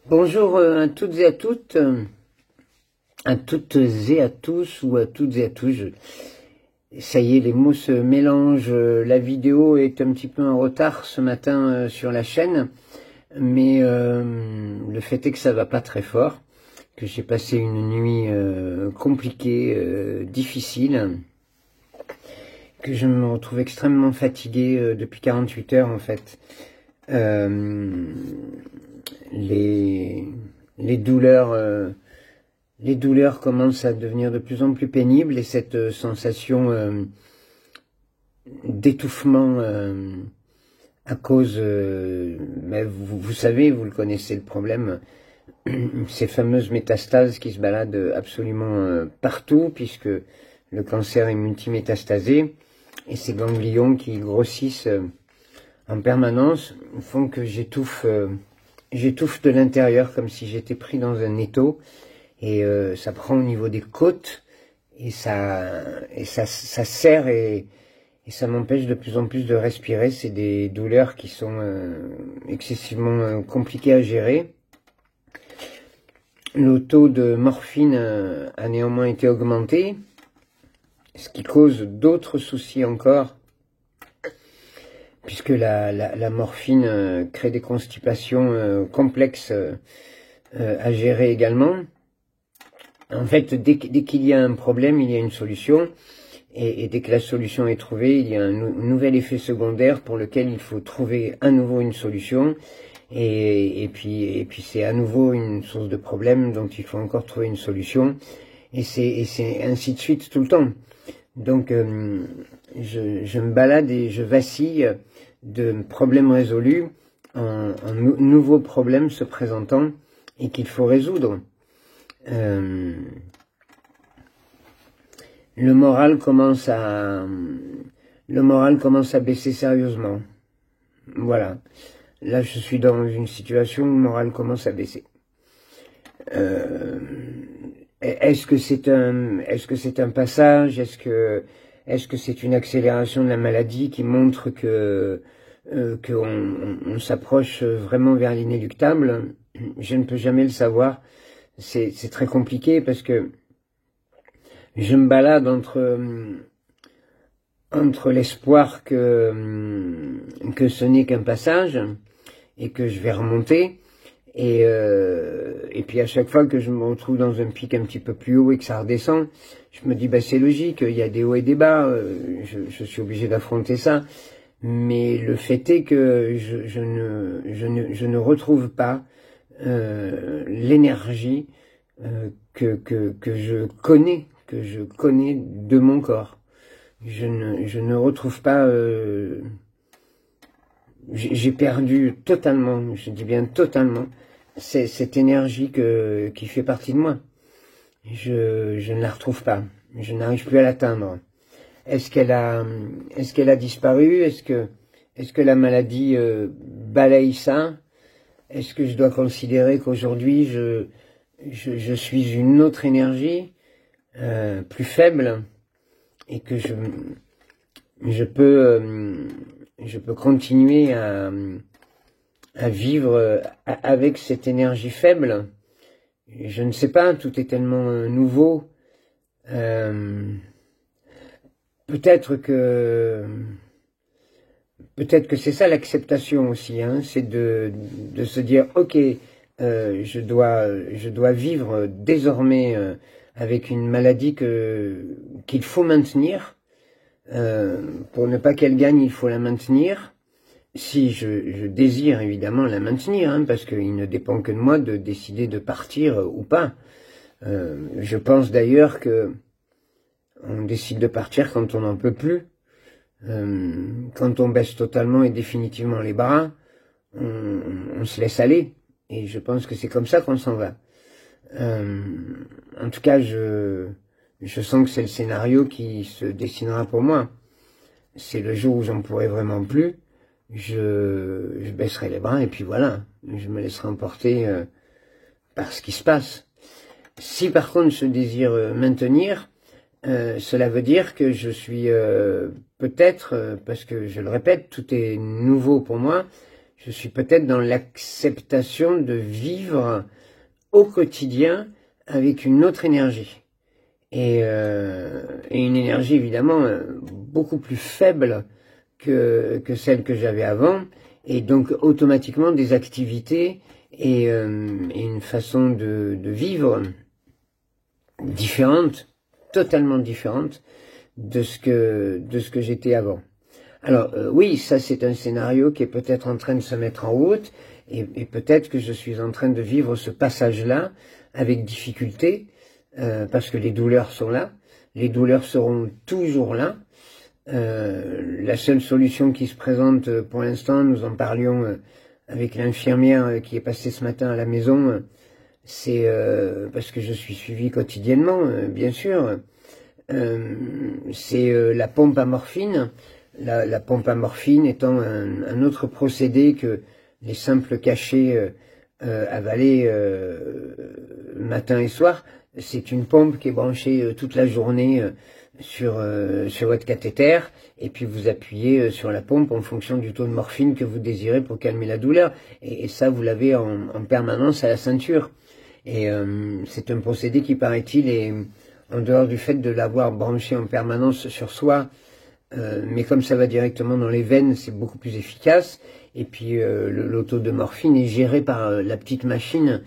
Bonjour à toutes et à toutes, à toutes et à tous, ou à toutes et à tous. Ça y est, les mots se mélangent. La vidéo est un petit peu en retard ce matin sur la chaîne, mais le fait est que ça va pas très fort, que j'ai passé une nuit compliquée, difficile, que je me retrouve extrêmement fatigué depuis 48 heures en fait. Les douleurs commencent à devenir de plus en plus pénibles et cette sensation d'étouffement à cause, mais vous savez, vous le connaissez le problème, ces fameuses métastases qui se baladent absolument partout puisque le cancer est multimétastasé et ces ganglions qui grossissent en permanence font que j'étouffe de l'intérieur comme si j'étais pris dans un étau et ça prend au niveau des côtes et ça serre et ça m'empêche de plus en plus de respirer. C'est des douleurs qui sont excessivement compliquées à gérer. Le taux de morphine a néanmoins été augmenté, ce qui cause d'autres soucis encore, puisque la morphine crée des constipations complexes à gérer également. En fait, dès qu'il y a un problème, il y a une solution, et dès que la solution est trouvée, il y a un nouvel effet secondaire pour lequel il faut trouver à nouveau une solution, et puis c'est à nouveau une source de problème dont il faut encore trouver une solution, et c'est ainsi de suite tout le temps. Donc je me balade et je vacille de problèmes résolus en nouveaux problèmes se présentant et qu'il faut résoudre. Le moral commence à baisser sérieusement. Voilà. Là, je suis dans une situation où le moral commence à baisser. Est-ce que c'est un passage? Est-ce que c'est une accélération de la maladie qui montre que qu'on s'approche vraiment vers l'inéluctable? Je ne peux jamais le savoir. C'est très compliqué parce que je me balade entre l'espoir que ce n'est qu'un passage et que je vais remonter, et puis à chaque fois que je me retrouve dans un pic un petit peu plus haut et que ça redescend, je me dis bah c'est logique, il y a des hauts et des bas, je suis obligé d'affronter ça, mais le fait est que je ne retrouve pas l'énergie que je connais de mon corps. Je ne retrouve pas, j'ai perdu totalement, je dis bien totalement, cette énergie qui fait partie de moi. Je ne la retrouve pas, je n'arrive plus à l'atteindre. Est-ce qu'elle a disparu? Est-ce que la maladie balaye ça? Est-ce que je dois considérer qu'aujourd'hui je suis une autre énergie plus faible et que je peux continuer à vivre avec cette énergie faible? Je ne sais pas, tout est tellement nouveau. Peut-être que c'est ça l'acceptation aussi, hein, c'est de se dire ok, je dois vivre désormais avec une maladie qu'il faut maintenir. Pour ne pas qu'elle gagne, il faut la maintenir. Si je désire évidemment la maintenir, hein, parce qu'il ne dépend que de moi de décider de partir ou pas. Je pense d'ailleurs que on décide de partir quand on n'en peut plus. Quand on baisse totalement et définitivement les bras, on se laisse aller. Et je pense que c'est comme ça qu'on s'en va. En tout cas, je sens que c'est le scénario qui se dessinera pour moi. C'est le jour où j'en pourrai vraiment plus. Je baisserai les bras et puis voilà. Je me laisserai emporter par ce qui se passe. Si par contre je désire maintenir, cela veut dire que je suis peut-être, parce que je le répète, tout est nouveau pour moi, Je suis peut-être dans l'acceptation de vivre au quotidien avec une autre énergie. Et une énergie évidemment beaucoup plus faible que celle que j'avais avant. Et donc automatiquement des activités et une façon de vivre différente, totalement différente de ce que j'étais avant. Alors oui, ça c'est un scénario qui est peut-être en train de se mettre en route et peut-être que je suis en train de vivre ce passage-là avec difficulté parce que les douleurs sont là, les douleurs seront toujours là. La seule solution qui se présente pour l'instant, nous en parlions avec l'infirmière qui est passée ce matin à la maison, c'est parce que je suis suivi quotidiennement, bien sûr, c'est la pompe à morphine. La pompe à morphine étant un autre procédé que les simples cachets avalés matin et soir. C'est une pompe qui est branchée toute la journée sur votre cathéter, et puis vous appuyez sur la pompe en fonction du taux de morphine que vous désirez pour calmer la douleur. Et ça, vous l'avez en permanence à la ceinture. Et c'est un procédé qui, paraît-il, est en dehors du fait de l'avoir branché en permanence sur soi, mais comme ça va directement dans les veines, c'est beaucoup plus efficace. Et puis le taux de morphine est géré par la petite machine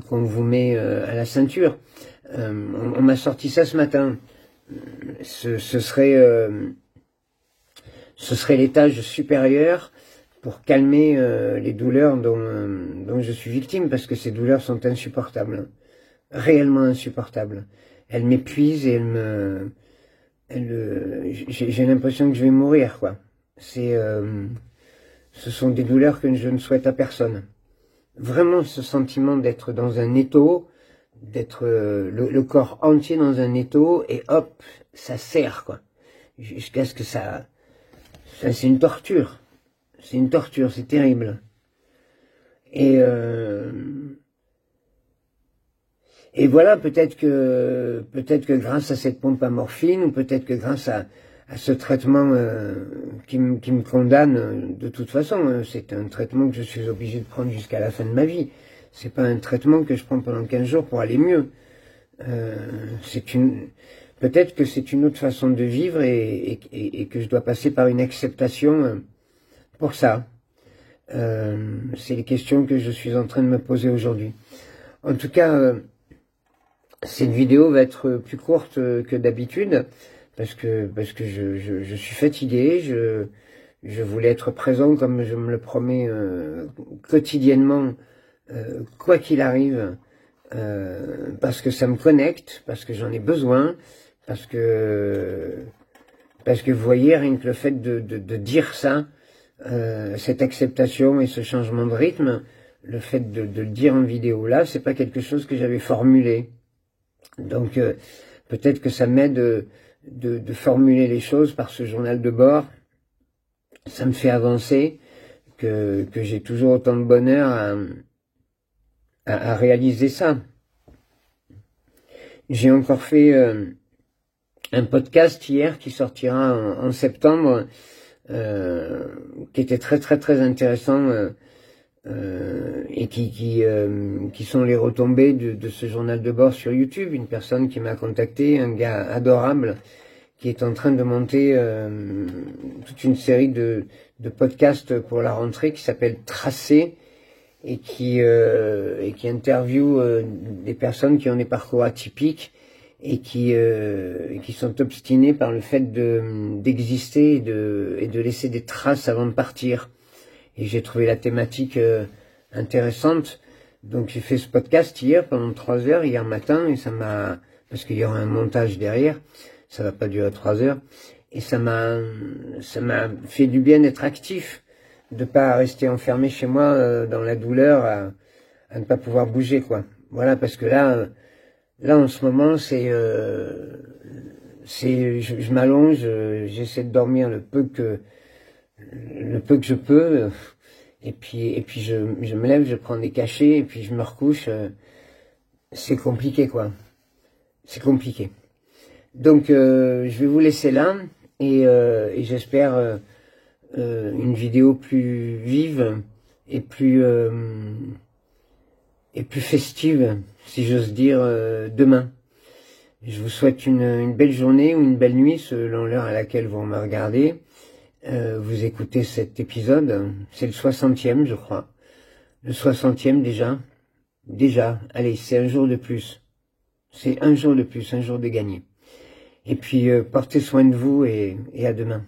qu'on vous met à la ceinture. On m'a sorti ça ce matin. Ce serait l'étage supérieur pour calmer les douleurs dont je suis victime, parce que ces douleurs sont insupportables, réellement insupportables. Elles m'épuisent et j'ai l'impression que je vais mourir, quoi. Ce sont des douleurs que je ne souhaite à personne. Vraiment ce sentiment d'être dans un étau, d'être le corps entier dans un étau, et hop, ça serre, quoi. Jusqu'à ce que ça c'est une torture. C'est une torture, c'est terrible. Et voilà, peut-être que grâce à cette pompe à morphine, ou peut-être que grâce à ce traitement qui me condamne de toute façon, c'est un traitement que je suis obligé de prendre jusqu'à la fin de ma vie. C'est pas un traitement que je prends pendant 15 jours pour aller mieux. Peut-être que c'est une autre façon de vivre et que je dois passer par une acceptation pour ça. C'est les questions que je suis en train de me poser aujourd'hui. En tout cas, cette vidéo va être plus courte que d'habitude parce que je suis fatigué. Je voulais être présent comme je me le promets quotidiennement, quoi qu'il arrive, parce que ça me connecte, parce que j'en ai besoin, parce que vous voyez, rien que le fait de dire ça, cette acceptation et ce changement de rythme, le fait de le dire en vidéo là, c'est pas quelque chose que j'avais formulé. Donc peut-être que ça m'aide de formuler les choses par ce journal de bord. Ça me fait avancer, que j'ai toujours autant de bonheur à réaliser ça. J'ai encore fait un podcast hier qui sortira en septembre, qui était très très très intéressant, et qui sont les retombées de ce journal de bord sur YouTube. Une personne qui m'a contacté, un gars adorable, qui est en train de monter toute une série de podcasts pour la rentrée qui s'appelle Tracé, et qui interviewe des personnes qui ont des parcours atypiques et qui sont obstinées par le fait d'exister et de laisser des traces avant de partir. Et j'ai trouvé la thématique intéressante. Donc j'ai fait ce podcast hier pendant 3 heures, hier matin, et ça m'a, parce qu'il y aura un montage derrière, ça va pas durer 3 heures, et ça m'a fait du bien d'être actif, de pas rester enfermé chez moi dans la douleur, à ne pas pouvoir bouger, quoi. Voilà, parce que là en ce moment je m'allonge, j'essaie de dormir le peu que je peux, et puis je me lève, je prends des cachets, et puis je me recouche. C'est compliqué, quoi. C'est compliqué. Donc je vais vous laisser là, et j'espère une vidéo plus vive, et plus festive, si j'ose dire, demain. Je vous souhaite une belle journée ou une belle nuit selon l'heure à laquelle vous me regardez. Vous écoutez cet épisode, c'est le 60e je crois. Le 60e déjà. Déjà, allez, c'est un jour de plus. C'est un jour de plus, un jour de gagné. Et puis, portez soin de vous et à demain.